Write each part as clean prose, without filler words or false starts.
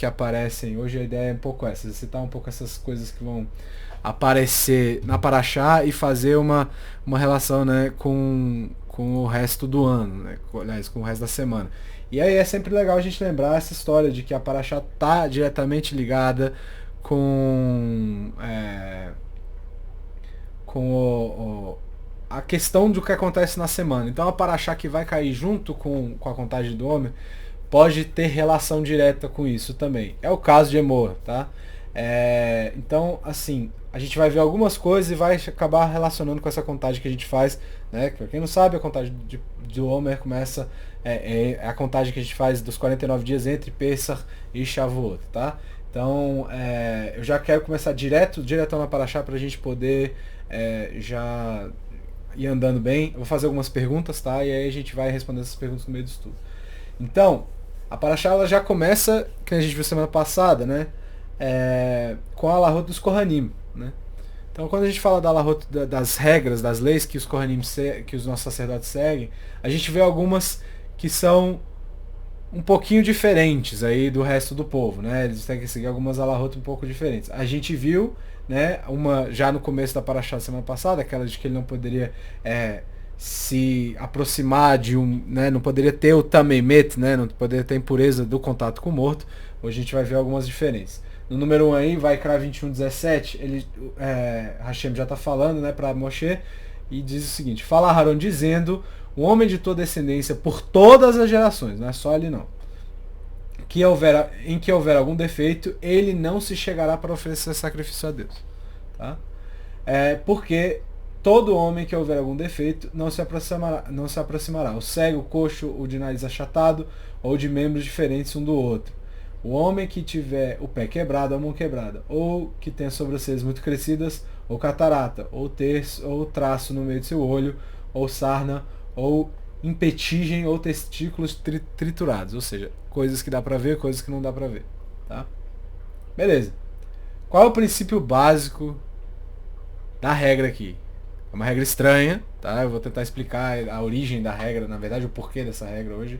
que aparecem. Hoje a ideia é um pouco essa, citar um pouco essas coisas que vão aparecer na Paraxá e fazer uma relação, né, com o resto do ano, né, aliás, com o resto da semana. E aí é sempre legal a gente lembrar essa história de que a Paraxá está diretamente ligada com, com a questão do que acontece na semana. Então a Paraxá que vai cair junto com a contagem do Homer pode ter relação direta com isso também. É o caso de Emor, tá? Então, assim, a gente vai ver algumas coisas e vai acabar relacionando com essa contagem que a gente faz, né? Pra quem não sabe, a contagem do Homer começa, é a contagem que a gente faz dos 49 dias entre Pesach e Shavuot, tá? Então, eu já quero começar diretão na Paraxá pra gente poder já ir andando bem. Eu vou fazer algumas perguntas, tá? E aí a gente vai responder essas perguntas no meio do estudo. Então, a Paraxá ela já começa, que a gente viu semana passada, né? Com a Alahot dos Kohanim, né? Então, quando a gente fala da Alahot, das regras, das leis que os Kohanim, que os nossos sacerdotes seguem, a gente vê algumas que são um pouquinho diferentes aí do resto do povo, né? Eles têm que seguir algumas Alahot um pouco diferentes. A gente viu, né, uma já no começo da Paraxá da semana passada, aquela de que ele não poderia se aproximar de né, não poderia ter o tamemet, né, não poderia ter a impureza do contato com o morto. Hoje a gente vai ver algumas diferenças. No número 1 aí, vai Vaikra 21:17, Hashem já está falando, né, para Moshe, e diz o seguinte: fala a Haron dizendo, o homem de tua descendência por todas as gerações, não é só ele não, em que houver algum defeito, ele não se chegará para oferecer sacrifício a Deus. Tá? Porque todo homem que houver algum defeito não se aproximará. O cego, o coxo, o de nariz achatado, ou de membros diferentes um do outro. O homem que tiver o pé quebrado, a mão quebrada, ou que tenha sobrancelhas muito crescidas, ou catarata, ou traço no meio do seu olho, ou sarna, ou impetigem ou testículos triturados, ou seja, coisas que dá pra ver, coisas que não dá pra ver, tá? Beleza. Qual é o princípio básico da regra aqui? É uma regra estranha, tá? Eu vou tentar explicar a origem da regra, na verdade, o porquê dessa regra hoje.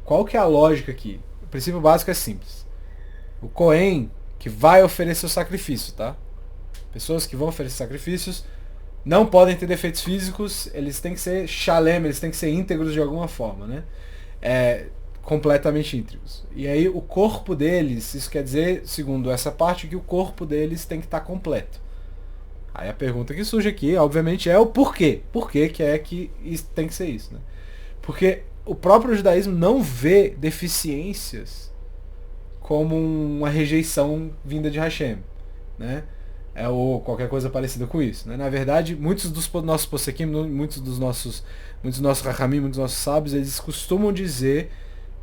Qual que é a lógica aqui? O princípio básico é simples. O Cohen que vai oferecer o sacrifício, tá? Pessoas que vão oferecer sacrifícios não podem ter defeitos físicos, eles têm que ser shalem, eles têm que ser íntegros de alguma forma, né? Completamente íntegros. E aí o corpo deles, isso quer dizer, segundo essa parte, que o corpo deles tem que estar completo. Aí a pergunta que surge aqui, obviamente, é o porquê. Por que isso tem que ser isso, né? Porque o próprio judaísmo não vê deficiências como uma rejeição vinda de Hashem, né? Ou qualquer coisa parecida com isso, né? Na verdade, muitos dos nossos possequim, muitos dos nossos rachamim, muitos dos nossos sábios, eles costumam dizer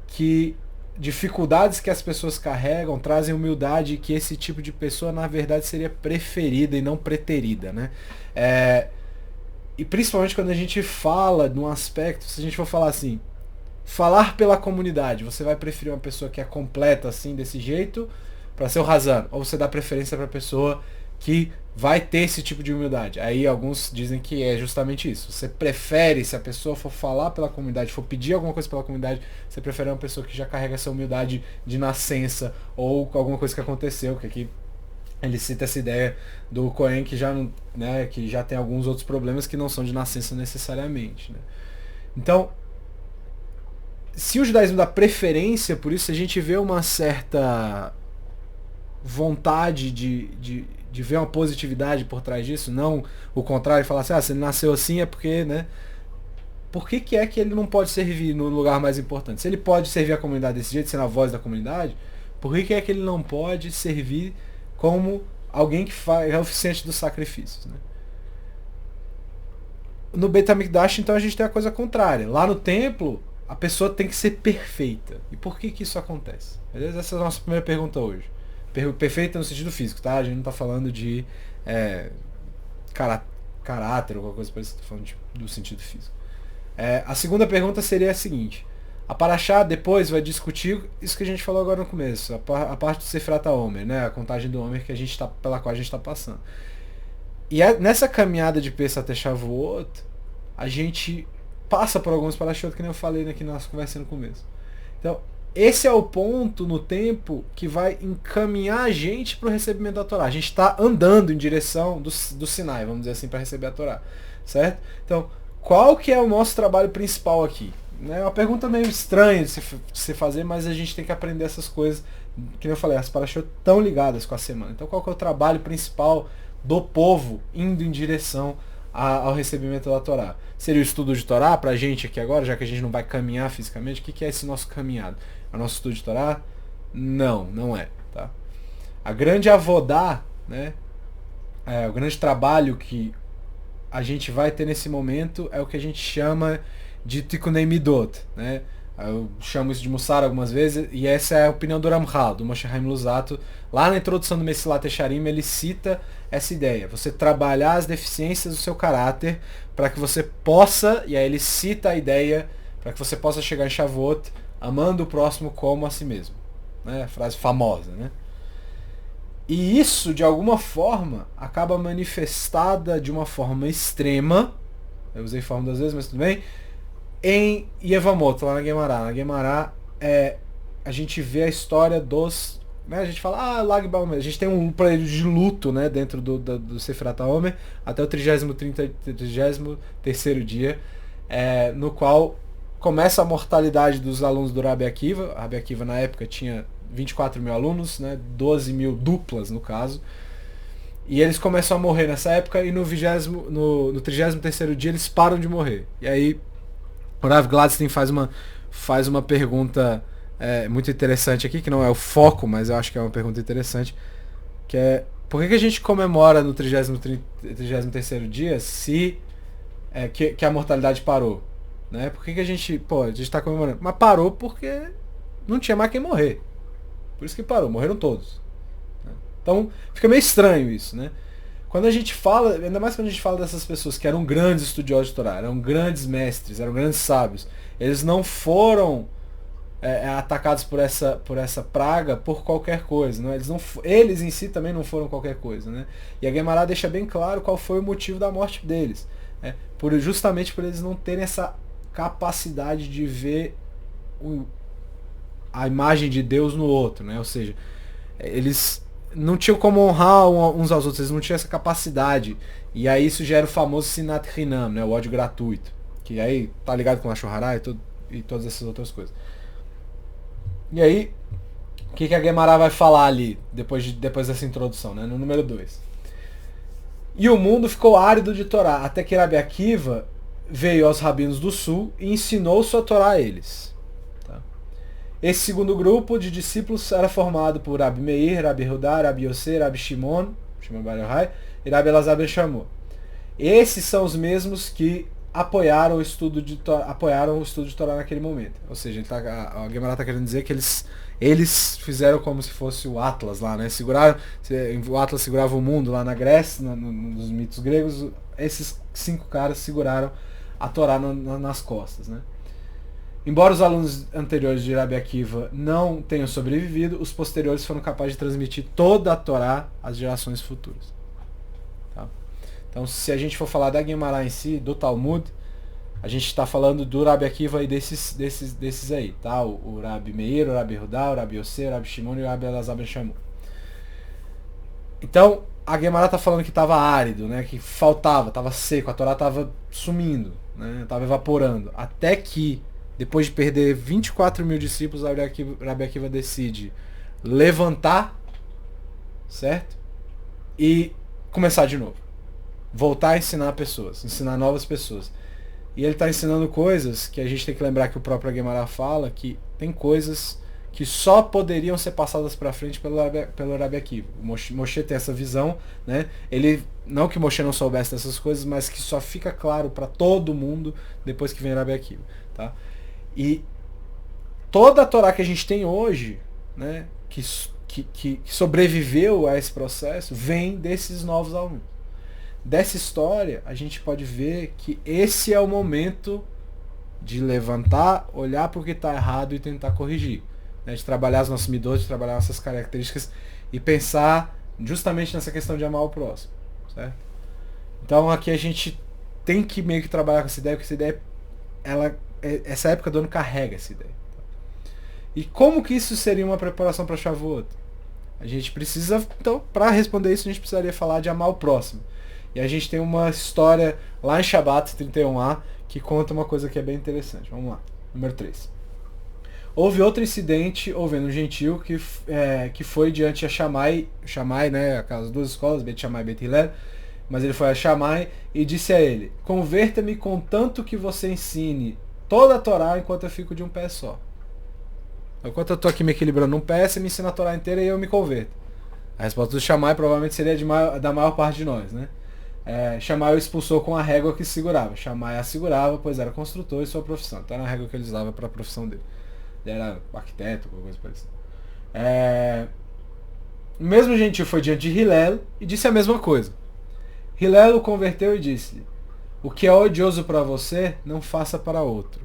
que dificuldades que as pessoas carregam trazem humildade, e que esse tipo de pessoa na verdade seria preferida e não preterida, né? E principalmente quando a gente fala de um aspecto, se a gente for falar assim, falar pela comunidade, você vai preferir uma pessoa que é completa assim, desse jeito, para ser o Hazan, ou você dá preferência para a pessoa que vai ter esse tipo de humildade? Aí alguns dizem que é justamente isso. Você prefere, se a pessoa for falar pela comunidade, for pedir alguma coisa pela comunidade, você prefere uma pessoa que já carrega essa humildade de nascença, ou alguma coisa que aconteceu, que aqui ele cita essa ideia do Cohen que já, né, que já tem alguns outros problemas que não são de nascença necessariamente, né? Então, se o judaísmo dá preferência por isso, a gente vê uma certa vontade de ver uma positividade por trás disso, não o contrário, falar assim, se ele nasceu assim é porque, né? Por que é que ele não pode servir no lugar mais importante? Se ele pode servir a comunidade desse jeito, sendo a voz da comunidade, por que é que ele não pode servir como alguém que é oficiante dos sacrifícios, né? No Beit HaMikdash, então, a gente tem a coisa contrária. Lá no templo, a pessoa tem que ser perfeita. E por que isso acontece? Beleza? Essa é a nossa primeira pergunta hoje. Perfeita no sentido físico, tá? A gente não está falando de caráter ou qualquer coisa parecida, tá falando do sentido físico. A segunda pergunta seria a seguinte: a Paraxá depois vai discutir isso que a gente falou agora no começo, a parte do Sefrat HaOmer, né? A contagem do Homer que pela qual a gente está passando. E nessa caminhada de Pesach até Shavuot, a gente passa por alguns Parashot, que nem eu falei aqui na nossa conversa no começo. Então, esse é o ponto no tempo que vai encaminhar a gente para o recebimento da Torá. A gente está andando em direção do Sinai, vamos dizer assim, para receber a Torá, certo? Então, qual que é o nosso trabalho principal aqui? É uma pergunta meio estranha de se fazer, mas a gente tem que aprender essas coisas. Que eu falei, as parashot estão ligadas com a semana. Então, qual que é o trabalho principal do povo indo em direção ao recebimento da Torá? Seria o estudo de Torá pra gente aqui agora, já que a gente não vai caminhar fisicamente? O que é esse nosso caminhado? É o nosso estudo de Torá? Não, não é. Tá? A grande avodá, né, o grande trabalho que a gente vai ter nesse momento é o que a gente chama de Tikkunei Midot, né? Eu chamo isso de Mussar algumas vezes, e essa é a opinião do Ramchal, do Moshe Haim Luzzatto. Lá na introdução do Mesilat Yesharim, ele cita essa ideia, você trabalhar as deficiências do seu caráter para que você possa, e aí ele cita a ideia, para que você possa chegar em Shavuot amando o próximo como a si mesmo. Né? Frase famosa, né? E isso, de alguma forma, acaba manifestada de uma forma extrema, eu usei forma 2 vezes, mas tudo bem, em Yevamot, lá na Guemará. Na Guemará, a gente vê a história dos... Né, a gente fala, Lag BaOmer. A gente tem um período de luto, né, dentro do Sefirat HaOmer, até o 33º dia, no qual começa a mortalidade dos alunos do Rabi Akiva. Rabi Akiva, na época, tinha 24 mil alunos, né, 12 mil duplas, no caso. E eles começam a morrer nessa época, e no 33º dia eles param de morrer. E aí o Rav Gladstein faz uma pergunta muito interessante aqui, que não é o foco, mas eu acho que é uma pergunta interessante, que é: por que a gente comemora no 33º dia se que a mortalidade parou? Né? Por que a gente está comemorando? Mas parou porque não tinha mais quem morrer. Por isso que parou, morreram todos. Né? Então fica meio estranho isso, né? Quando a gente fala, ainda mais quando a gente fala dessas pessoas que eram grandes estudiosos de Torá, eram grandes mestres, eram grandes sábios, eles não foram atacados por essa praga por qualquer coisa, né? Eles em si também não foram qualquer coisa, né? E a Guemará deixa bem claro qual foi o motivo da morte deles, justamente por eles não terem essa capacidade de ver a imagem de Deus no outro, né? Ou seja, eles não tinham como honrar uns aos outros, eles não tinham essa capacidade. E aí isso gera o famoso Sinat Hinam, né? O ódio gratuito. Que aí tá ligado com a Shohará e todas essas outras coisas. E aí, o que a Guemará vai falar ali, depois dessa introdução, né? No número 2. E o mundo ficou árido de Torá, até que Rabi Akiva veio aos rabinos do sul e ensinou sua Torá a eles. Esse segundo grupo de discípulos era formado por Rabi Meir, Rabi Hudá, Rabi Yosef, Rabi Shimon Bar Yochai e Rabi Elazar ben Shammua. Esses são os mesmos que apoiaram o estudo de Torá naquele momento. Ou seja, a Guemará está querendo dizer que eles fizeram como se fosse o Atlas lá, né? O Atlas segurava o mundo lá na Grécia, nos mitos gregos. Esses 5 caras seguraram a Torá nas costas, né? Embora os alunos anteriores de Rabi Akiva não tenham sobrevivido, os posteriores foram capazes de transmitir toda a Torá às gerações futuras. Tá? Então, se a gente for falar da Guemará em si, do Talmud, a gente está falando do Rabi Akiva e desses aí, tá? O Rabi Meir, o Rabi Hudá, o Rabi Yosef, o Rabi Shimon e o Rabi Elazar ben Shammua. Então, a Guemará está falando que estava árido, né? Que faltava, estava seco, a Torá estava sumindo, né? Estava evaporando. Até que, depois de perder 24 mil discípulos, Rabi Akiva decide levantar, certo? E começar de novo. Voltar a ensinar pessoas, ensinar novas pessoas. E ele está ensinando coisas que a gente tem que lembrar que o próprio Guemará fala, que tem coisas que só poderiam ser passadas para frente pelo Rabi Akiva. O Moshe tem essa visão, né? Ele, não que Moshe não soubesse dessas coisas, mas que só fica claro para todo mundo depois que vem Rabi Akiva, tá? E toda a Torá que a gente tem hoje, né, que sobreviveu a esse processo, vem desses novos alunos. Dessa história, a gente pode ver que esse é o momento de levantar, olhar para o que está errado e tentar corrigir. Né, de trabalhar as nossas midot, de trabalhar nossas características e pensar justamente nessa questão de amar o próximo. Certo? Então aqui a gente tem que meio que trabalhar com essa ideia, porque essa época do ano carrega essa ideia. E como que isso seria uma preparação para Shavuot? A gente precisa, então, para responder isso, a gente precisaria falar de amar o próximo. E a gente tem uma história lá em Shabat 31a que conta uma coisa que é bem interessante. Vamos lá. Número 3. Houve outro incidente houve um gentil que foi diante a Shammai, né, aquelas duas escolas, Bet Shammai e Bet Hillel, mas ele foi a Shammai e disse a ele: converta-me contanto que você ensine toda a Torá enquanto eu fico de um pé só. Enquanto eu estou aqui me equilibrando um pé, você me ensina a Torá inteira e eu me converto. A resposta do Shammai provavelmente seria da maior parte de nós, né? Shammai o expulsou com a régua que segurava. Shammai a segurava, pois era construtor e sua profissão. Então era a régua que ele usava para a profissão dele. Ele era arquiteto, alguma coisa parecida. O mesmo gentil foi diante de Hillel e disse a mesma coisa. Hillel o converteu e disse: o que é odioso para você, não faça para outro.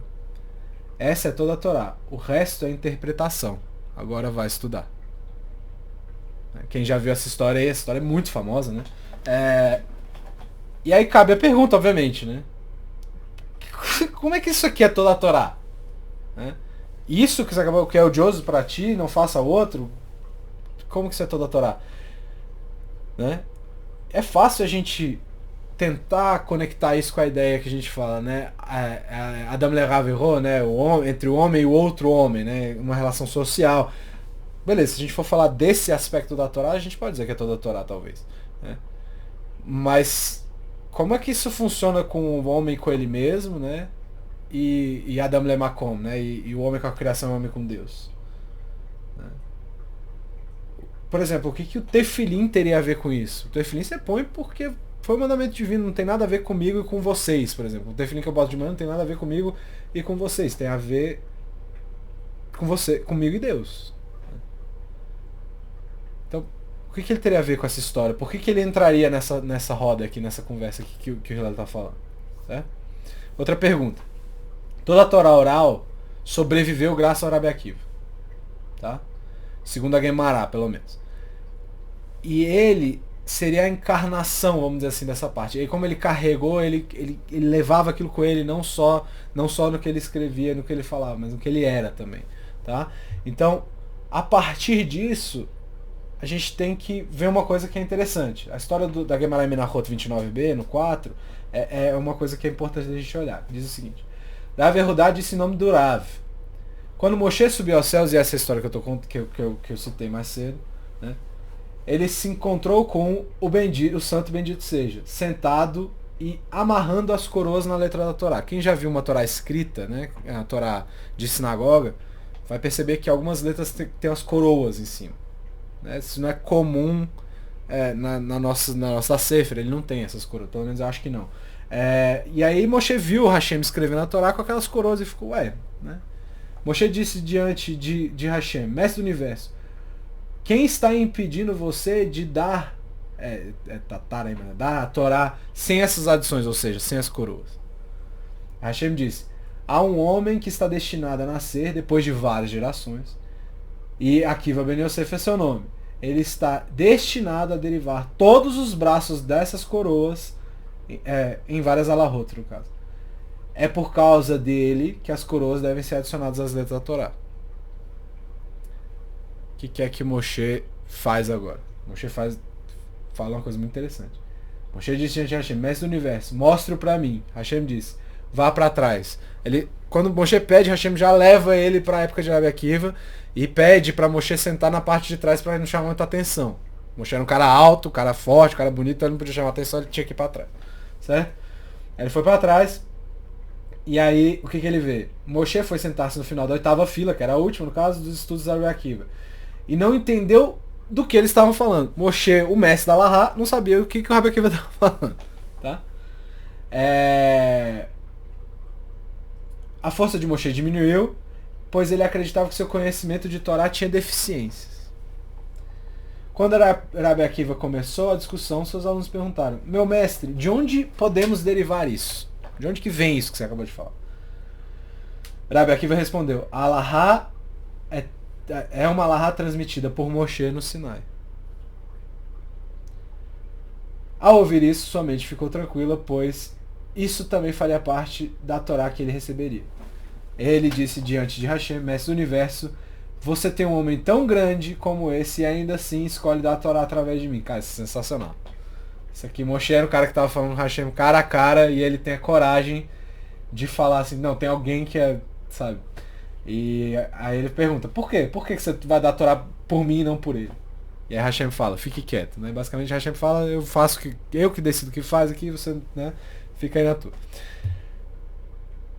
Essa é toda a Torá. O resto é interpretação. Agora vai estudar. Quem já viu essa história aí, essa história é muito famosa, né? E aí cabe a pergunta, obviamente, né? Como é que isso aqui é toda a Torá? Isso que você acabou, que é odioso para ti, não faça outro? Como que isso é toda a Torá? Né? É fácil a gente tentar conectar isso com a ideia que a gente fala, né? Adam Leravero, né? Entre o homem e o outro homem, né? Uma relação social. Beleza, se a gente for falar desse aspecto da Torá, a gente pode dizer que é toda a Torá, talvez. Né? Mas como é que isso funciona com o homem com ele mesmo, né? E Adam Lemakom, né? E o homem com a criação e o homem com Deus. Né? Por exemplo, o que o tefilim teria a ver com isso? O tefilim você põe porque foi um mandamento divino, não tem nada a ver comigo e com vocês, por exemplo. O tefilim que eu boto de manhã não tem nada a ver comigo e com vocês, tem a ver com você, comigo e Deus. Então, o que ele teria a ver com essa história? Por que ele entraria nessa roda aqui, nessa conversa aqui que o Hillel está falando? Certo? Outra pergunta. Toda a Torá oral sobreviveu graças ao Rabi Akiva. Tá? Segundo a Gemara, pelo menos. E ele seria a encarnação, vamos dizer assim, dessa parte. E aí, como ele carregou, ele levava aquilo com ele, não só no que ele escrevia, no que ele falava, mas no que ele era também. Tá? Então, a partir disso, a gente tem que ver uma coisa que é interessante. A história da Gemara em Menachot 29b, no 4, é uma coisa que é importante a gente olhar. Diz o seguinte: Rav Yehudá disse em nome do Rav. Quando Moshe subiu aos céus, e essa é a história que eu citei mais cedo, né, ele se encontrou com o santo bendito seja, sentado e amarrando as coroas na letra da Torá. Quem já viu uma Torá escrita, né, a Torá de sinagoga, vai perceber que algumas letras têm as coroas em cima. Né? Isso não é comum na nossa Sefer, ele não tem essas coroas, pelo menos eu acho que não. E aí Moshe viu o Hashem escrevendo a Torá com aquelas coroas e ficou, né? Moshe disse diante de Hashem: mestre do universo, quem está impedindo você de dar dar a Torá sem essas adições, ou seja, sem as coroas? Hashem disse: há um homem que está destinado a nascer depois de várias gerações, e Akiva Ben Yosef é seu nome. Ele está destinado a derivar todos os braços dessas coroas em várias alahot, no caso. É por causa dele que as coroas devem ser adicionadas às letras da Torá. O que é que Moshe faz agora? Moshe fala uma coisa muito interessante. Moshe disse diante de Hashem: mestre do universo, mostre-o para mim. Hashem disse: vá para trás. Quando Moshe pede, Hashem já leva ele para a época de Rabi Akiva e pede para Moshe sentar na parte de trás para não chamar muita atenção. Moshe era um cara alto, um cara forte, um cara bonito, então ele não podia chamar atenção, ele tinha que ir para trás. Certo? Aí ele foi para trás. E aí, o que ele vê? Moshe foi sentar-se no final da 8ª fila, que era a última, no caso, dos estudos da Rabi Akiva. E não entendeu do que eles estavam falando. Moshe, o mestre da Lahá, não sabia o que o Rabi Akiva estava falando. Tá? A força de Moshe diminuiu, pois ele acreditava que seu conhecimento de Torá tinha deficiências. Quando Rabi Akiva começou a discussão, seus alunos perguntaram: meu mestre, de onde podemos derivar isso? De onde que vem isso que você acabou de falar? Rabi Akiva respondeu: a Alahá é uma Alahá transmitida por Moshe no Sinai. Ao ouvir isso, sua mente ficou tranquila, pois isso também faria parte da Torá que ele receberia. Ele disse diante de Hashem: mestre do universo, você tem um homem tão grande como esse e ainda assim escolhe dar a Torá através de mim. Cara, isso é sensacional. Isso aqui, Moshe era o cara que tava falando com Hashem cara a cara e ele tem a coragem de falar assim, não, tem alguém que é, sabe? E aí ele pergunta, por quê? Por que você vai dar a Torá por mim e não por ele? E aí Hashem fala, fique quieto, né? Basicamente Hashem fala, eu faço que eu que decido o que faz aqui, você, né, fica aí na tua.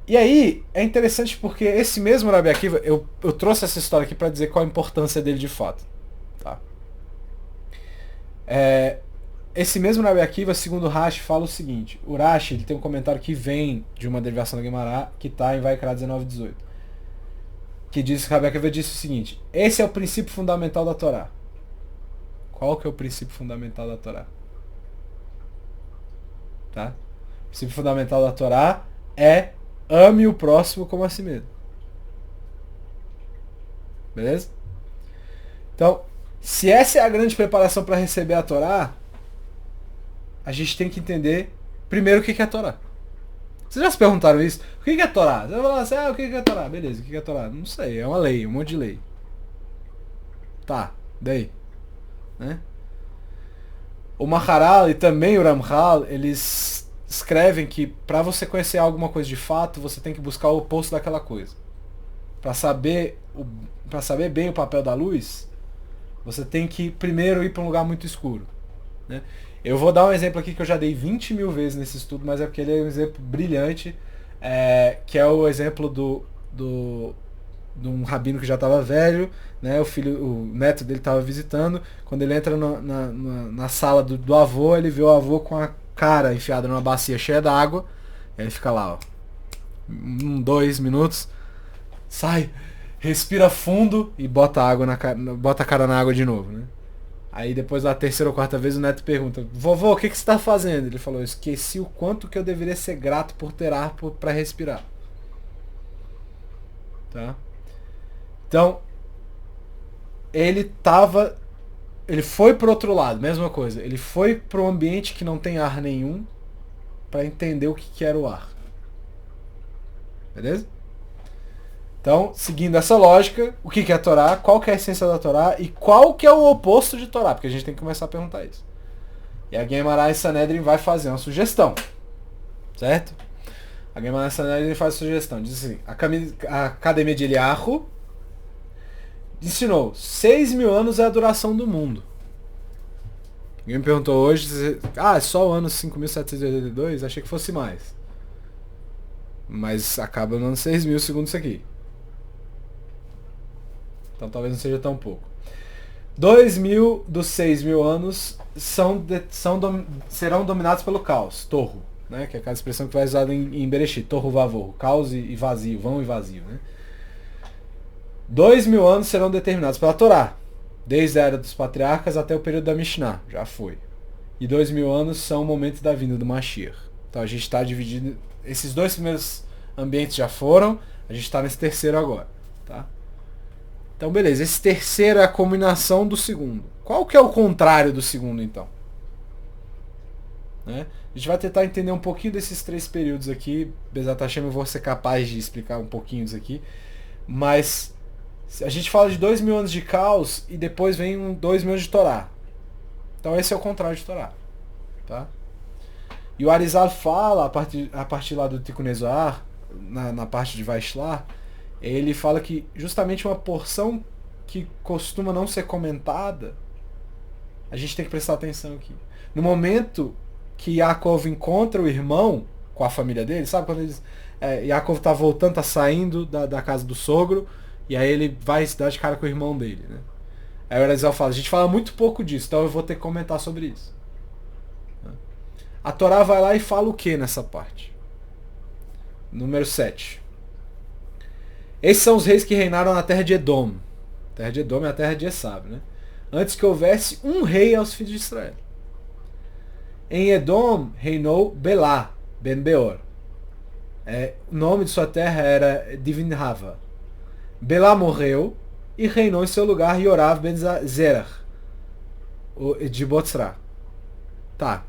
E aí é interessante porque esse mesmo Rabi Akiva, eu trouxe essa história aqui para dizer qual a importância dele de fato, tá? Esse mesmo Rabi Akiva, segundo o Rashi, fala o seguinte, o Rashi, ele tem um comentário que vem de uma derivação da Gemara, que está em Vaikra 19:18, que diz que Rabi Akiva disse o seguinte, esse é o princípio fundamental da Torá. Qual que é o princípio fundamental da Torá? Tá? O princípio fundamental da Torá é ame o próximo como a si mesmo. Beleza? Então, se essa é a grande preparação para receber a Torá, a gente tem que entender primeiro o que é a Torá. Vocês já se perguntaram isso? O que é a Torá? Você vai falar assim, o que é a Torá? Beleza, o que é a Torá? Não sei, é uma lei, um monte de lei. Tá, daí? Né? O Maharal e também o Ramchal, eles escrevem que para você conhecer alguma coisa de fato, você tem que buscar o oposto daquela coisa. Para saber bem o papel da luz, você tem que primeiro ir para um lugar muito escuro. Né? Eu vou dar um exemplo aqui que eu já dei 20 mil vezes nesse estudo, mas é porque ele é um exemplo brilhante, que é o exemplo de um rabino que já estava velho, né? O neto dele estava visitando. Quando ele entra na sala do avô, ele vê o avô com a cara enfiada numa bacia cheia d'água. Ele fica lá, ó, 2 minutos, sai, respira fundo e bota a cara na água de novo, né? Aí depois da terceira ou quarta vez o neto pergunta, vovô, o que você está fazendo? Ele falou, eu esqueci o quanto que eu deveria ser grato por ter ar para respirar. Tá? Então, ele foi pro outro lado, mesma coisa. Ele foi pro ambiente que não tem ar nenhum para entender o que era o ar. Beleza? Então, seguindo essa lógica, o que é a Torá, qual que é a essência da Torá e qual que é o oposto de Torá, porque a gente tem que começar a perguntar isso. E a Gemara e Sanedrin vai fazer uma sugestão, certo? A Gemara e Sanedrin faz uma sugestão, diz assim, a Academia de Eliyahu ensinou, 6.000 anos é a duração do mundo. Alguém me perguntou hoje, é só o ano 5.782? Achei que fosse mais. Mas acaba no ano 6.000 segundo isso aqui. Então talvez não seja tão pouco. 2.000 dos 6.000 anos serão dominados pelo caos, torro, né? Que é aquela expressão que vai usada em Bereshit, torro vavor, caos e vazio, vão e vazio, né? 2.000 anos serão determinados pela Torá, desde a era dos patriarcas até o período da Mishnah, já foi. E 2.000 anos são o momento da vinda do Mashiach. Então a gente está dividido, esses 2 primeiros ambientes já foram, a gente está nesse terceiro agora, tá? Então beleza, esse terceiro é a combinação do segundo. Qual que é o contrário do segundo então? Né? A gente vai tentar entender um pouquinho desses 3 períodos aqui. Bezat Hashem, eu vou ser capaz de explicar um pouquinho isso aqui. Mas a gente fala de 2.000 anos de caos e depois vem 2.000 anos de Torá. Então esse é o contrário de Torá. Tá? E o Arizal fala, a partir lá do Tikkun Zohar, na parte de Vaishlar, ele fala que justamente uma porção que costuma não ser comentada, a gente tem que prestar atenção aqui. No momento que Yaakov encontra o irmão com a família dele, sabe quando eles, Yaakov tá voltando, tá saindo da casa do sogro, e aí ele vai se dar de cara com o irmão dele, né? Aí o Arizal fala, a gente fala muito pouco disso, então eu vou ter que comentar sobre isso. A Torá vai lá e fala o que nessa parte? Número 7. Esses são os reis que reinaram na terra de Edom. A terra de Edom é a terra de Esav, né? Antes que houvesse um rei aos filhos de Israel. Em Edom reinou Belá, Ben Beor. O nome de sua terra era Divinhava. Belá morreu e reinou em seu lugar Yorav Ben Zerach, de Botzra. Tá.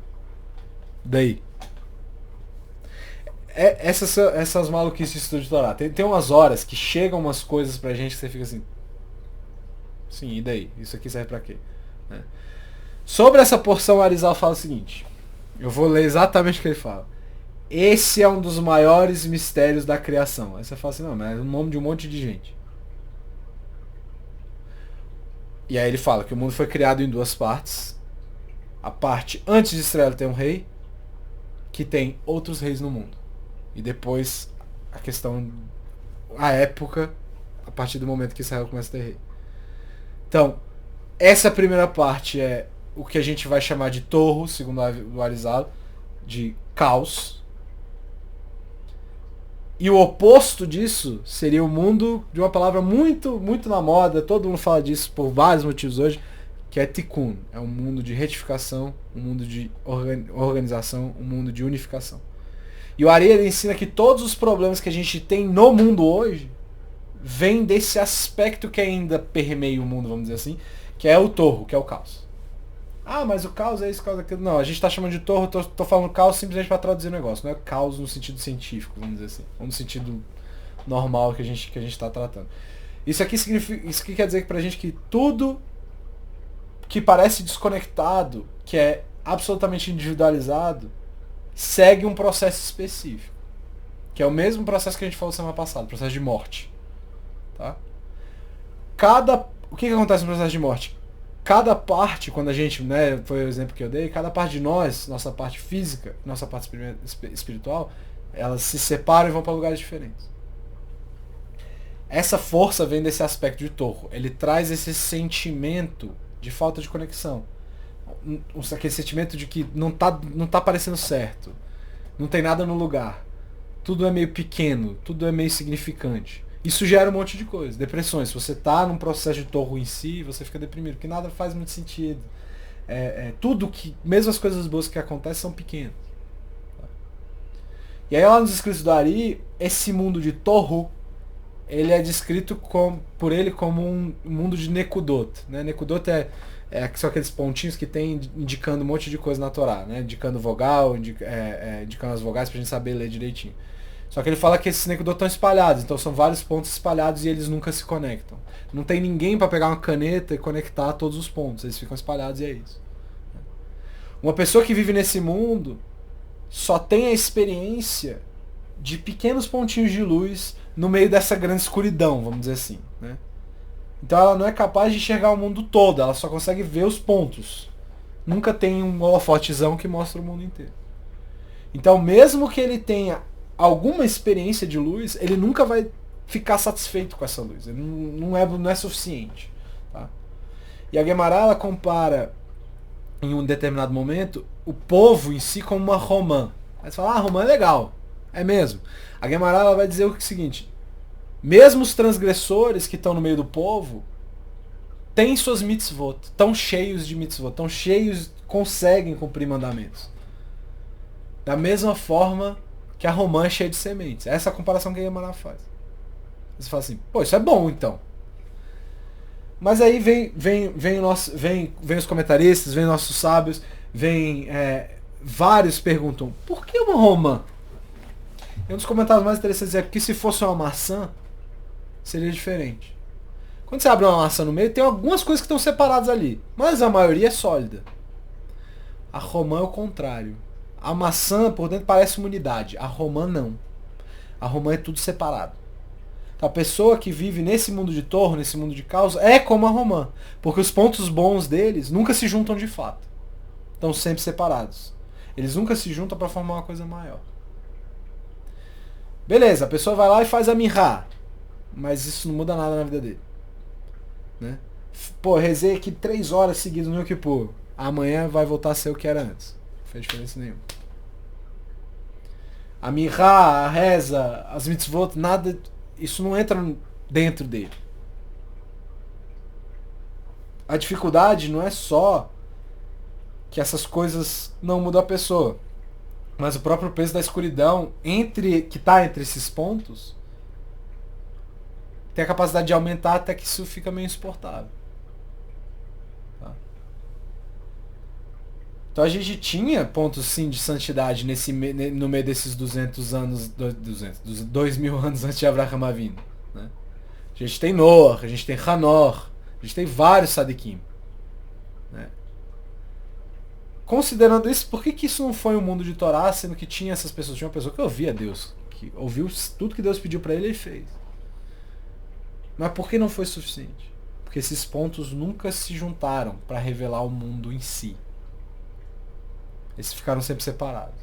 Daí. Essas maluquices de estudo de Torá. Tem umas horas que chegam umas coisas pra gente que você fica assim. Sim, e daí? Isso aqui serve pra quê? Né? Sobre essa porção, o Arizal fala o seguinte. Eu vou ler exatamente o que ele fala. Esse é um dos maiores mistérios da criação. Aí você fala assim, não, mas é o nome de um monte de gente. E aí ele fala que o mundo foi criado em duas partes. A parte antes de Israel tem um rei, que tem outros reis no mundo. E depois a questão, a época, a partir do momento que Israel começa a ter rei. Então, essa primeira parte é o que a gente vai chamar de torro, segundo o Arizal, de caos. E o oposto disso seria o mundo de uma palavra muito, muito na moda, todo mundo fala disso por vários motivos hoje, que é tikkun. É um mundo de retificação, um mundo de organização, um mundo de unificação. E o Ari ele ensina que todos os problemas que a gente tem no mundo hoje vêm desse aspecto que ainda permeia o mundo, vamos dizer assim, que é o torro, que é o caos. Ah, mas o caos é isso, o caos é aquilo. Não, a gente está chamando de torro, tô falando caos simplesmente para traduzir o negócio. Não é caos no sentido científico, vamos dizer assim. Ou no sentido normal que a gente está tratando. Isso aqui quer dizer pra gente que tudo que parece desconectado, que é absolutamente individualizado, segue um processo específico. Que é o mesmo processo que a gente falou semana passada, processo de morte. Tá? O que acontece no processo de morte? Cada parte, quando a gente, né, foi o exemplo que eu dei, cada parte de nós, nossa parte física, nossa parte espiritual, elas se separam e vão para lugares diferentes. Essa força vem desse aspecto de torro. Ele traz esse sentimento de falta de conexão. Aquele sentimento de que não tá parecendo certo. Não tem nada no lugar. Tudo é meio pequeno, tudo é meio significante. Isso gera um monte de coisa. Depressões. Se você tá num processo de torro em si, você fica deprimido, porque nada faz muito sentido. Tudo que, mesmo as coisas boas que acontecem, são pequenas. E aí lá nos escritos do Ari, esse mundo de torro, ele é descrito por ele como um mundo de Nekudot. Né? Nekudot são aqueles pontinhos que tem indicando um monte de coisa na Torá, né? Indicando vogal, indicando as vogais pra gente saber ler direitinho. Só que ele fala que esses Nekudot estão espalhados, então são vários pontos espalhados e eles nunca se conectam. Não tem ninguém para pegar uma caneta e conectar todos os pontos, eles ficam espalhados e é isso. Uma pessoa que vive nesse mundo só tem a experiência de pequenos pontinhos de luz no meio dessa grande escuridão, vamos dizer assim. Né? Então ela não é capaz de enxergar o mundo todo, ela só consegue ver os pontos. Nunca tem um holofotezão que mostra o mundo inteiro. Então mesmo que ele tenha alguma experiência de luz, ele nunca vai ficar satisfeito com essa luz. Ele não é suficiente. Tá? E a Guemará ela compara, em um determinado momento, o povo em si como uma romã. Aí você fala, romã é legal. É mesmo. A Guemará ela vai dizer o seguinte, mesmo os transgressores que estão no meio do povo, têm suas mitzvot, estão cheios de mitzvot, conseguem cumprir mandamentos. Da mesma forma que a romã é cheia de sementes. Essa é a comparação que a Guemará faz. Você fala assim, pô, isso é bom então. Mas aí vem os comentaristas, vem nossos sábios, vários perguntam, por que uma romã? E um dos comentários mais interessantes é que se fosse uma maçã, seria diferente. Quando você abre uma maçã no meio, tem algumas coisas que estão separadas ali, mas a maioria é sólida. A romã é o contrário. A maçã por dentro parece uma unidade, a romã não. A romã é tudo separado. Então, a pessoa que vive nesse mundo de torno, nesse mundo de caos, é como a romã, porque os pontos bons deles nunca se juntam de fato. Estão sempre separados. Eles nunca se juntam para formar uma coisa maior. Beleza, a pessoa vai lá e faz a mirra, mas isso não muda nada na vida dele. Né? Pô, rezei aqui 3 horas seguidas no Yom Kippur. Amanhã vai voltar a ser o que era antes. Não fez diferença nenhuma. A mirra, a reza, as mitzvot, nada, isso não entra dentro dele. A dificuldade não é só que essas coisas não mudam a pessoa, mas o próprio peso da escuridão que está entre esses pontos tem a capacidade de aumentar até que isso fica meio insuportável. Tá? Então a gente tinha pontos sim de santidade no meio desses 200 anos, dos 2000 anos antes de Avraham Avinu. Né? A gente tem Noah, a gente tem Hanor, A gente tem vários Sadiquim. Né? Considerando isso, por que isso não foi um mundo de Torá, sendo que tinha essas pessoas? Tinha uma pessoa que ouvia Deus, que ouviu tudo que Deus pediu para ele e fez. Mas por que não foi suficiente? Porque esses pontos nunca se juntaram para revelar o mundo em si. Eles ficaram sempre separados.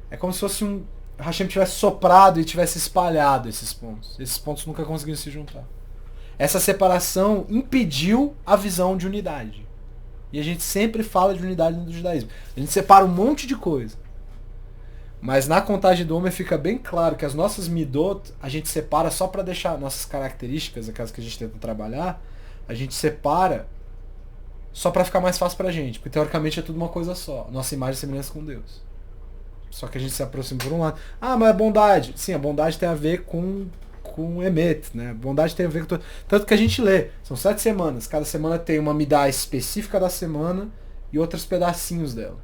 É como se fosse Hashem tivesse soprado e tivesse espalhado esses pontos. Esses pontos nunca conseguiram se juntar. Essa separação impediu a visão de unidade. E a gente sempre fala de unidade no judaísmo. A gente separa um monte de coisa. Mas na contagem do homem fica bem claro que as nossas midot a gente separa só para deixar nossas características, aquelas que a gente tenta trabalhar, a gente separa só para ficar mais fácil pra gente. Porque teoricamente é tudo uma coisa só. Nossa imagem e semelhança com Deus. Só que a gente se aproxima por um lado. Ah, mas a bondade. Sim, a bondade tem a ver com Emet, né? Bondade tem a ver com tanto que a gente lê. São 7 semanas. Cada semana tem uma midá específica da semana e outros pedacinhos dela.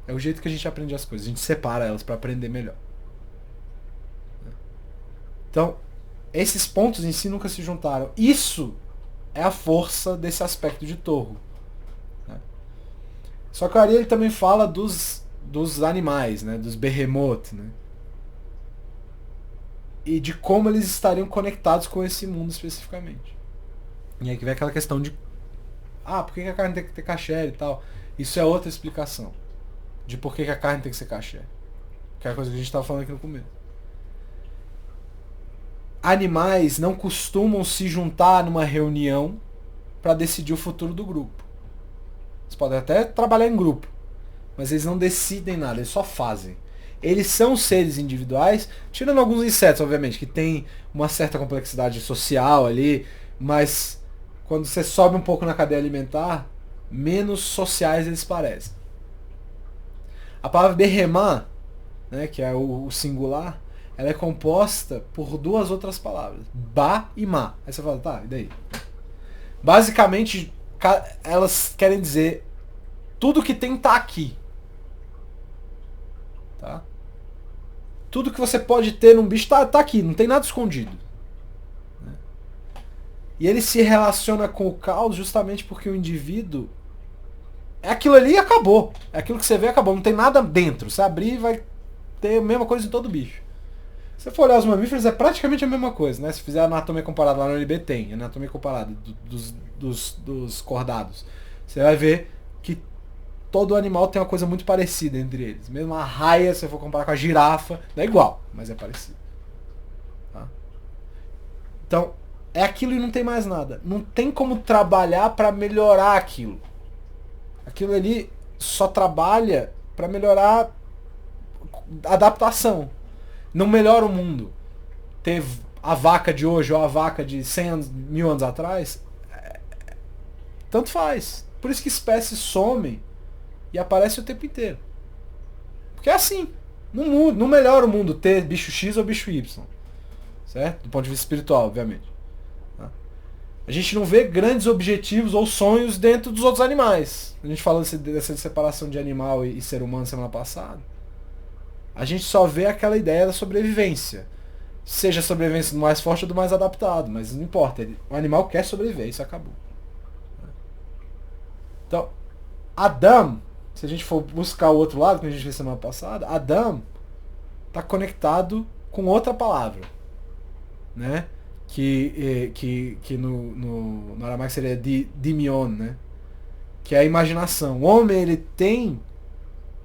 É o jeito que a gente aprende as coisas. A gente separa elas para aprender melhor. Então, esses pontos em si nunca se juntaram. Isso é a força desse aspecto de Torro. Né? Só que o Ari ele também fala dos animais, né? Dos behemoth, né? E de como eles estariam conectados com esse mundo especificamente. E aí que vem aquela questão de por que a carne tem que ter caché e tal. Isso é outra explicação de por que a carne tem que ser caché. Que é a coisa que a gente estava falando aqui no começo. Animais não costumam se juntar numa reunião para decidir o futuro do grupo. Eles podem até trabalhar em grupo, mas eles não decidem nada, eles só fazem. Eles são seres individuais, tirando alguns insetos, obviamente, que tem uma certa complexidade social ali, mas quando você sobe um pouco na cadeia alimentar, menos sociais eles parecem. A palavra berremá, né, que é o singular, ela é composta por duas outras palavras, ba e ma. Aí você fala, tá, e daí? Basicamente, elas querem dizer tudo que tem tá aqui. Tá? Tudo que você pode ter num bicho tá aqui, não tem nada escondido. Né? E ele se relaciona com o caos justamente porque o indivíduo é aquilo ali e acabou. É aquilo que você vê e acabou. Não tem nada dentro. Você abrir vai ter a mesma coisa em todo bicho. Se você for olhar os mamíferos, é praticamente a mesma coisa. Né? Se fizer a anatomia comparada lá no LB, tem anatomia comparada dos cordados. Você vai ver que todo animal tem uma coisa muito parecida entre eles. Mesmo a raia, se você for comparar com a girafa, não é igual, mas é parecido. Tá? Então, é aquilo e não tem mais nada. Não tem como trabalhar para melhorar aquilo. Aquilo ali só trabalha para melhorar a adaptação. Não melhora o mundo. Ter a vaca de hoje ou a vaca de 100 anos, 1000 anos atrás, tanto faz. Por isso que espécies somem e aparece o tempo inteiro. Porque é assim. Não muda, não melhora o mundo ter bicho X ou bicho Y. Certo? Do ponto de vista espiritual, obviamente. Tá? A gente não vê grandes objetivos ou sonhos dentro dos outros animais. A gente falou dessa separação de animal e ser humano semana passada. A gente só vê aquela ideia da sobrevivência. Seja a sobrevivência do mais forte ou do mais adaptado. Mas não importa. O animal quer sobreviver. Isso acabou. Então, Adam, se a gente for buscar o outro lado, que a gente fez semana passada, Adam está conectado com outra palavra, né? Que no aramaico seria dimion, né? Que é a imaginação. O homem, ele tem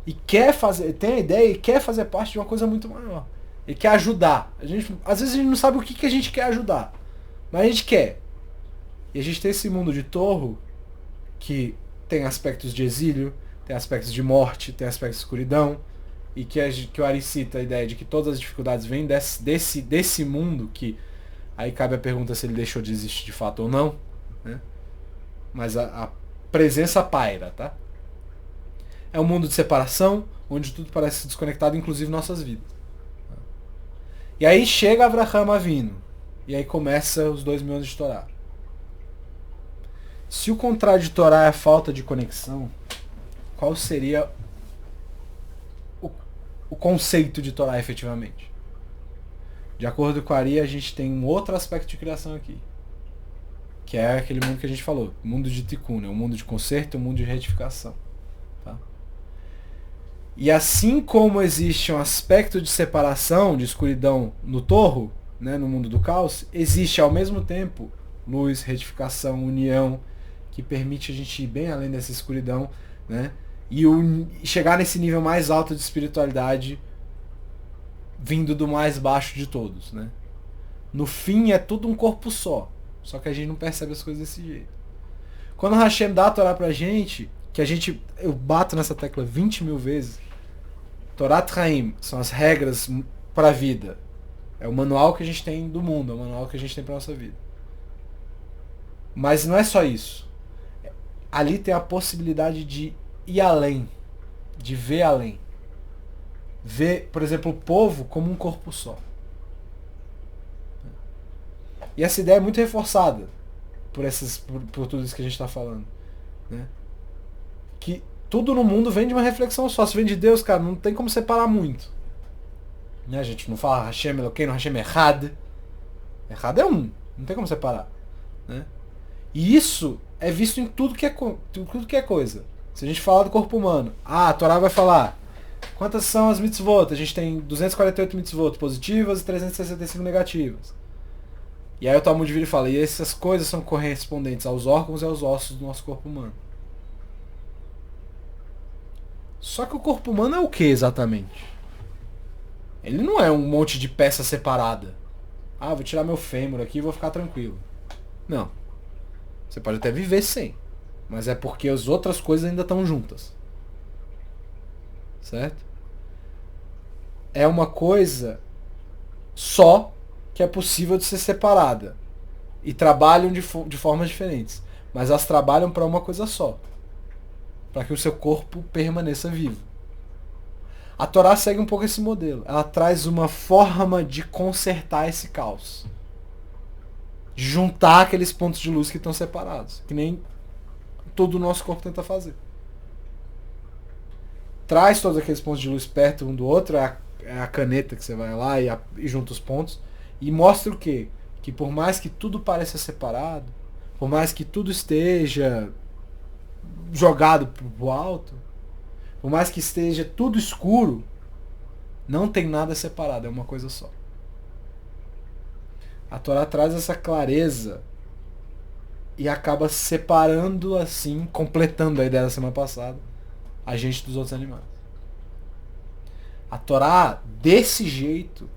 e quer fazer, tem a ideia e quer fazer parte de uma coisa muito maior. Ele quer ajudar. Às vezes a gente não sabe o que a gente quer ajudar, mas a gente quer. E a gente tem esse mundo de Torro que tem aspectos de exílio, tem aspectos de morte, tem aspectos de escuridão, e que o Ari cita a ideia de que todas as dificuldades vêm desse mundo, que aí cabe a pergunta se ele deixou de existir de fato ou não, né? Mas a presença paira, tá? É um mundo de separação, onde tudo parece desconectado, inclusive nossas vidas. E aí chega Avraham Avinu, e aí começa os 2000 anos de Torá. Se o contrário de Torá é a falta de conexão, qual seria o conceito de Torá efetivamente? De acordo com a Ari, a gente tem um outro aspecto de criação aqui. Que é aquele mundo que a gente falou, o mundo de Tikkun, né? O mundo de conserto, o mundo de retificação. Tá? E assim como existe um aspecto de separação, de escuridão no torro, né, no mundo do caos, existe ao mesmo tempo luz, retificação, união, que permite a gente ir bem além dessa escuridão, né, e chegar nesse nível mais alto de espiritualidade vindo do mais baixo de todos. Né. No fim é tudo um corpo só que a gente não percebe as coisas desse jeito. Quando o Hashem dá a Torá pra gente, eu bato nessa tecla 20 mil vezes, Torat Haim são as regras para a vida. É o manual que a gente tem do mundo, é o manual que a gente tem para nossa vida. Mas não é só isso. Ali tem a possibilidade de ir além, de ver além. Ver, por exemplo, o povo como um corpo só. E essa ideia é muito reforçada por tudo isso que a gente está falando. Né? Que tudo no mundo vem de uma reflexão só. Se vem de Deus, cara, não tem como separar muito. Né? A gente não fala Hashem Elokeinu, Hashem Echad. Echad é um. Não tem como separar. Né? E isso é visto em tudo que é coisa. Se a gente falar do corpo humano, a Torá vai falar quantas são as mitzvot. A gente tem 248 mitzvot positivas e 365 negativas. E aí o Talmud vira e fala, e essas coisas são correspondentes aos órgãos e aos ossos do nosso corpo humano. Só que o corpo humano é o que exatamente? Ele não é um monte de peça separada. Ah, vou tirar meu fêmur aqui e vou ficar tranquilo. Não. Você pode até viver sem. Mas é porque as outras coisas ainda estão juntas. Certo? É uma coisa só que é possível de ser separada. E trabalham de formas diferentes. Mas elas trabalham para uma coisa só. Para que o seu corpo permaneça vivo. A Torá segue um pouco esse modelo. Ela traz uma forma de consertar esse caos. De juntar aqueles pontos de luz que estão separados. Que nem todo o nosso corpo tenta fazer. Traz todos aqueles pontos de luz perto um do outro. É a caneta que você vai lá e junta os pontos. E mostra o quê? Que por mais que tudo pareça separado, por mais que tudo esteja jogado pro alto, por mais que esteja tudo escuro, não tem nada separado, é uma coisa só. A Torá traz essa clareza e acaba separando assim, completando a ideia da semana passada, a gente dos outros animais. A Torá, desse jeito,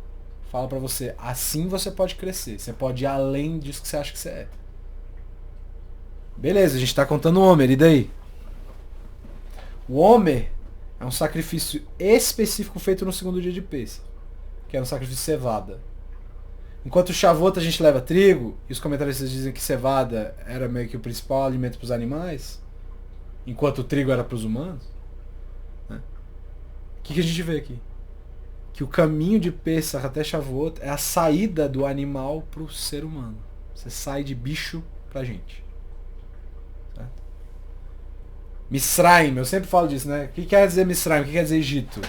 fala pra você, assim você pode crescer, você pode ir além disso que você acha que você é. Beleza, a gente tá contando o Homer, e daí? O Homer é um sacrifício específico feito no segundo dia de Pêssach, que era um sacrifício cevada. Enquanto o Shavuot a gente leva trigo, e os comentaristas dizem que cevada era meio que o principal alimento para os animais, enquanto o trigo era para os humanos, né? O que a gente vê aqui? Que o caminho de Pêssach até Shavuot é a saída do animal para o ser humano. Você sai de bicho pra gente. Certo? Misraim, eu sempre falo disso, né? O que quer dizer Misraim? O que quer dizer Egito?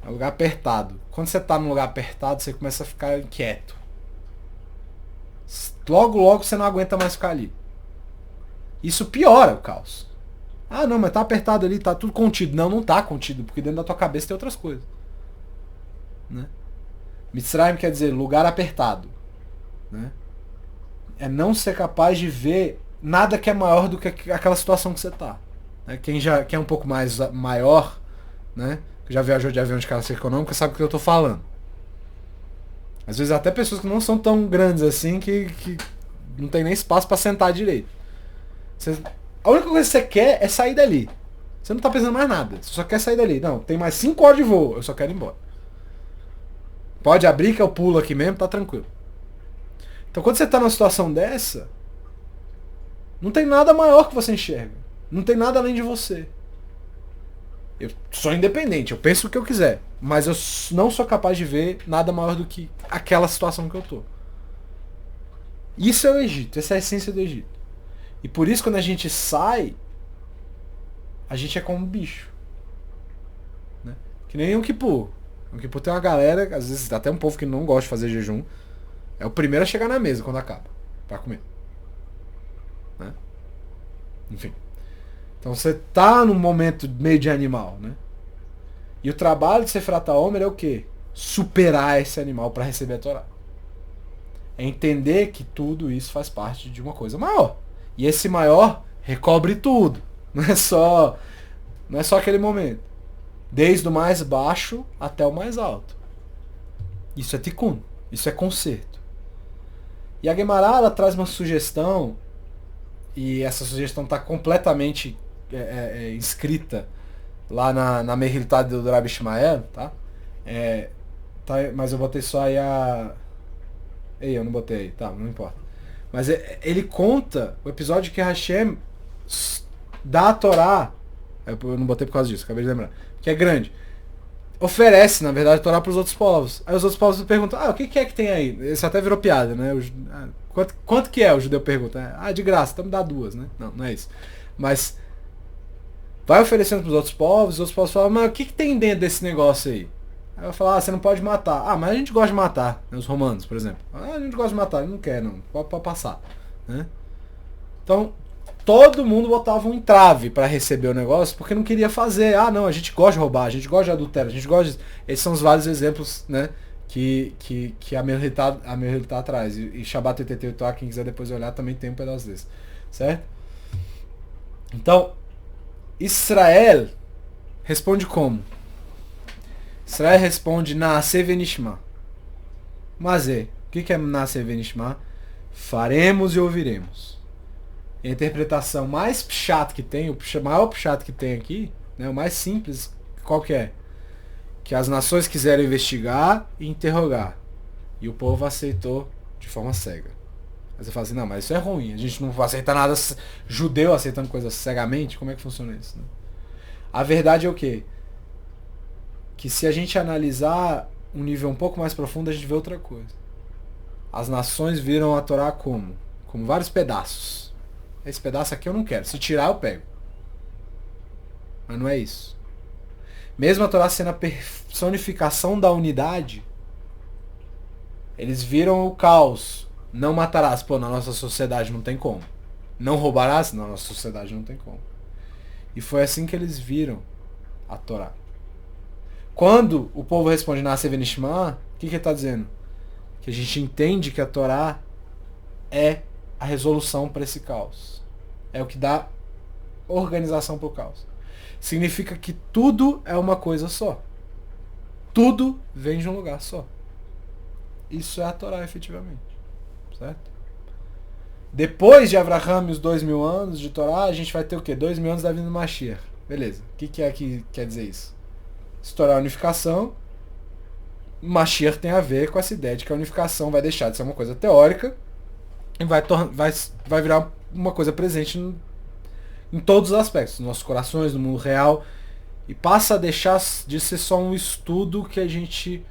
É um lugar apertado. Quando você está num lugar apertado, você começa a ficar inquieto. Logo você não aguenta mais ficar ali. Isso piora o caos. Ah, não, mas tá apertado ali, tá tudo contido. Não tá contido, porque dentro da tua cabeça tem outras coisas. Né? Mitzrayim quer dizer lugar apertado. Né? É não ser capaz de ver nada que é maior do que aquela situação que você tá. Né? Quem é um pouco mais maior, né? Que já viajou de avião de classe econômica, sabe o que eu tô falando. Às vezes até pessoas que não são tão grandes assim que não tem nem espaço para sentar direito. A única coisa que você quer é sair dali. Você não tá pensando mais nada. Você só quer sair dali. Não, tem mais 5 horas de voo. Eu só quero ir embora. Pode abrir que eu pulo aqui mesmo, tá tranquilo. Então quando você tá numa situação dessa, não tem nada maior que você enxerga. Não tem nada além de você. Eu sou independente, eu penso o que eu quiser. Mas eu não sou capaz de ver nada maior do que aquela situação que eu tô. Isso é o Egito, essa é a essência do Egito. E por isso quando a gente sai, a gente é como um bicho. Né? Que nem o Kippur. O Kippur tem uma galera, às vezes até um povo que não gosta de fazer jejum, é o primeiro a chegar na mesa quando acaba, pra comer. né? Enfim. Então você tá num momento meio de animal, né? E o trabalho de Sefrat HaOmer é o quê? Superar esse animal para receber a Torá. É entender que tudo isso faz parte de uma coisa maior. E esse maior recobre tudo. Não é só aquele momento. Desde o mais baixo até o mais alto. Isso é tikkun. Isso é conserto. E a Gemara, ela traz uma sugestão, e essa sugestão está completamente inscrita lá na Mehiltá do Rabi Ishmael, tá? Mas eu botei só aí a... Ei, eu não botei aí, tá, não importa. Mas ele conta o episódio que Hashem dá a Torá, eu não botei por causa disso, acabei de lembrar, que é grande. Oferece, na verdade, a Torá para os outros povos. Aí os outros povos perguntam, o que é que tem aí? Isso até virou piada, né? Quanto que é? O judeu pergunta. De graça, então me dá 2, né? Não é isso. Mas vai oferecendo para os outros povos falam, mas o que tem dentro desse negócio aí? Aí eu falo, você não pode matar. Mas a gente gosta de matar, né? Os romanos, por exemplo. A gente gosta de matar, não quer, não. Pode passar. Né? Então, todo mundo botava um entrave para receber o negócio porque não queria fazer. Não, a gente gosta de roubar, a gente gosta de adultério, a gente gosta de... Esses são os vários exemplos, né? Que a Mehiltá traz. E Shabbat e Teteuá, quem quiser depois olhar, também tem um pedaço desse. Certo? Então, Israel responde como? Israel responde Naaseh Venishma. Mas o que é Naaseh Venishma? Faremos e ouviremos. A interpretação mais pshat que tem, o maior pshat que tem aqui, né, o mais simples, qual que é? Que as nações quiseram investigar e interrogar. E o povo aceitou de forma cega. Aí você fala assim, não, mas isso é ruim, a gente não aceita nada, judeu aceitando coisas cegamente, como é que funciona isso? Né? A verdade é o quê? Que se a gente analisar um nível um pouco mais profundo, a gente vê outra coisa. As nações viram a Torá como? Como vários pedaços. Esse pedaço aqui eu não quero. Se tirar, eu pego. Mas não é isso. Mesmo a Torá sendo a personificação da unidade, eles viram o caos. Não matarás. Na nossa sociedade não tem como. Não roubarás. Na nossa sociedade não tem como. E foi assim que eles viram a Torá. Quando o povo responde Naaseh Venishma, o que ele está dizendo? Que a gente entende que a Torá é a resolução para esse caos. É o que dá organização para o caos. Significa que tudo é uma coisa só. Tudo vem de um lugar só. Isso é a Torá, efetivamente. Certo? Depois de Avraham e os 2000 anos de Torá, a gente vai ter o quê? 2000 anos da vinda do Mashiach. Beleza. O que é que quer dizer isso? Se Torá é unificação, Mashiach tem a ver com essa ideia de que a unificação vai deixar de ser uma coisa teórica e vai virar uma coisa presente em todos os aspectos, nos nossos corações, no mundo real, e passa a deixar de ser só um estudo que a gente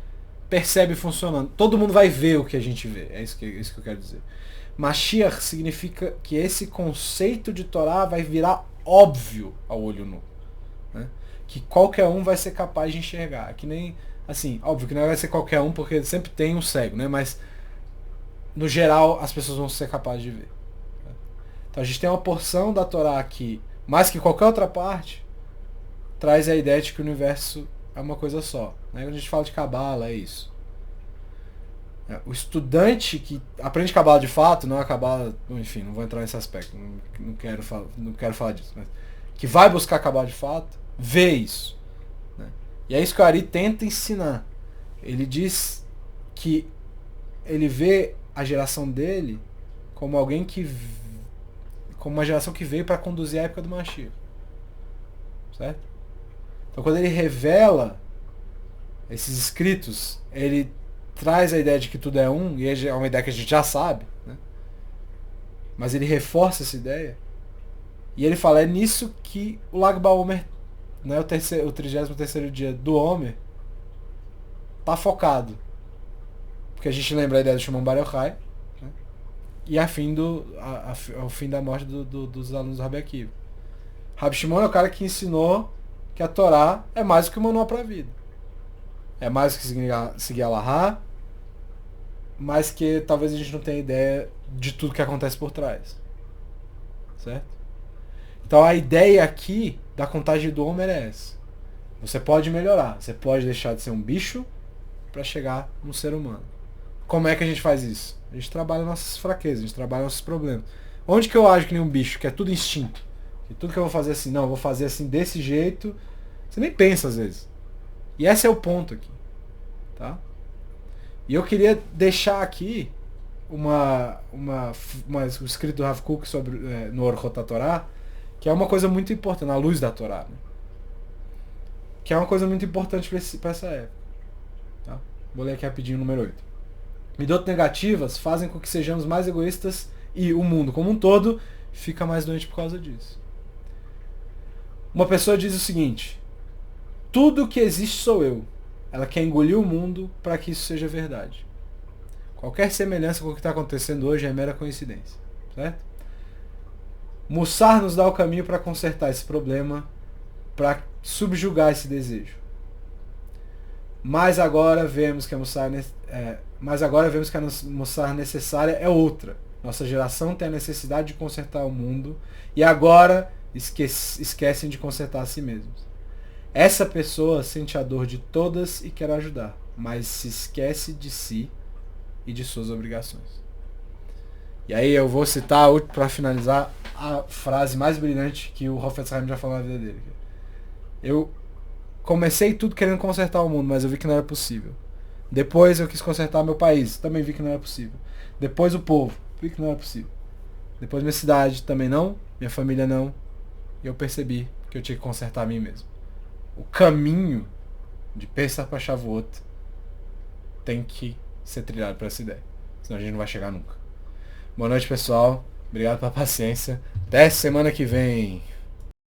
percebe funcionando. Todo mundo vai ver o que a gente vê, é isso que eu quero dizer. Mashiach significa que esse conceito de Torá vai virar óbvio ao olho nu. Né? Que qualquer um vai ser capaz de enxergar. Que nem, assim, óbvio que não vai ser qualquer um, porque sempre tem um cego, né? Mas, no geral, as pessoas vão ser capazes de ver. Então a gente tem uma porção da Torá aqui, mais que qualquer outra parte, traz a ideia de que o universo é uma coisa só. Né? Quando a gente fala de Cabala, é isso. O estudante que aprende Cabala de fato, não é Cabala, enfim, não vou entrar nesse aspecto, não quero falar disso, mas que vai buscar Cabala de fato, vê isso. Né? E é isso que o Ari tenta ensinar. Ele diz que ele vê a geração dele como alguém como uma geração que veio para conduzir a época do Mashiach. Certo? Então quando ele revela esses escritos, ele traz a ideia de que tudo é um, e é uma ideia que a gente já sabe, né? Mas ele reforça essa ideia, e ele fala, é nisso que o Lag BaOmer, né, o 33º dia do Homer, tá focado. Porque a gente lembra a ideia do Shimon Bar Yochai, né? E ao fim da morte dos alunos do Rabi Akiva. Rabi Shimon é o cara que ensinou que a Torá é mais do que um manual para a vida. É mais do que seguir a Lahá, mas que talvez a gente não tenha ideia de tudo que acontece por trás. certo? Então a ideia aqui da contagem do Homer é essa. Você pode melhorar, você pode deixar de ser um bicho para chegar no ser humano. Como é que a gente faz isso? A gente trabalha nossas fraquezas, a gente trabalha nossos problemas. Onde que eu ajo que nem um bicho, que é tudo instinto? Que tudo que eu vou fazer assim, não, eu vou fazer assim desse jeito. Você nem pensa às vezes. E esse é o ponto aqui. Tá? E eu queria deixar aqui um escrito do Rav Kook sobre, no Orchot Torah, que é uma coisa muito importante, na luz da Torá. Né? Que é uma coisa muito importante para essa época. Tá? Vou ler aqui rapidinho o número 8. Midot negativas fazem com que sejamos mais egoístas e o mundo como um todo fica mais doente por causa disso. Uma pessoa diz o seguinte: tudo que existe sou eu. Ela quer engolir o mundo para que isso seja verdade. Qualquer semelhança com o que está acontecendo hoje é mera coincidência. Certo? Mussar nos dá o caminho para consertar esse problema, para subjugar esse desejo. Mas agora vemos que a Mussar necessária é outra. Nossa geração tem a necessidade de consertar o mundo e agora esquecem de consertar a si mesmos. Essa pessoa sente a dor de todas e quer ajudar, mas se esquece de si e de suas obrigações. E aí eu vou citar, para finalizar, a frase mais brilhante que o Hafetz Haim já falou na vida dele. Eu comecei tudo querendo consertar o mundo, mas eu vi que não era possível. Depois eu quis consertar meu país, também vi que não era possível. Depois o povo, vi que não era possível. Depois minha cidade, também não. Minha família não. E eu percebi que eu tinha que consertar a mim mesmo. O caminho de pensar para Shavuot tem que ser trilhado para essa ideia. Senão a gente não vai chegar nunca. Boa noite, pessoal. Obrigado pela paciência. Até semana que vem.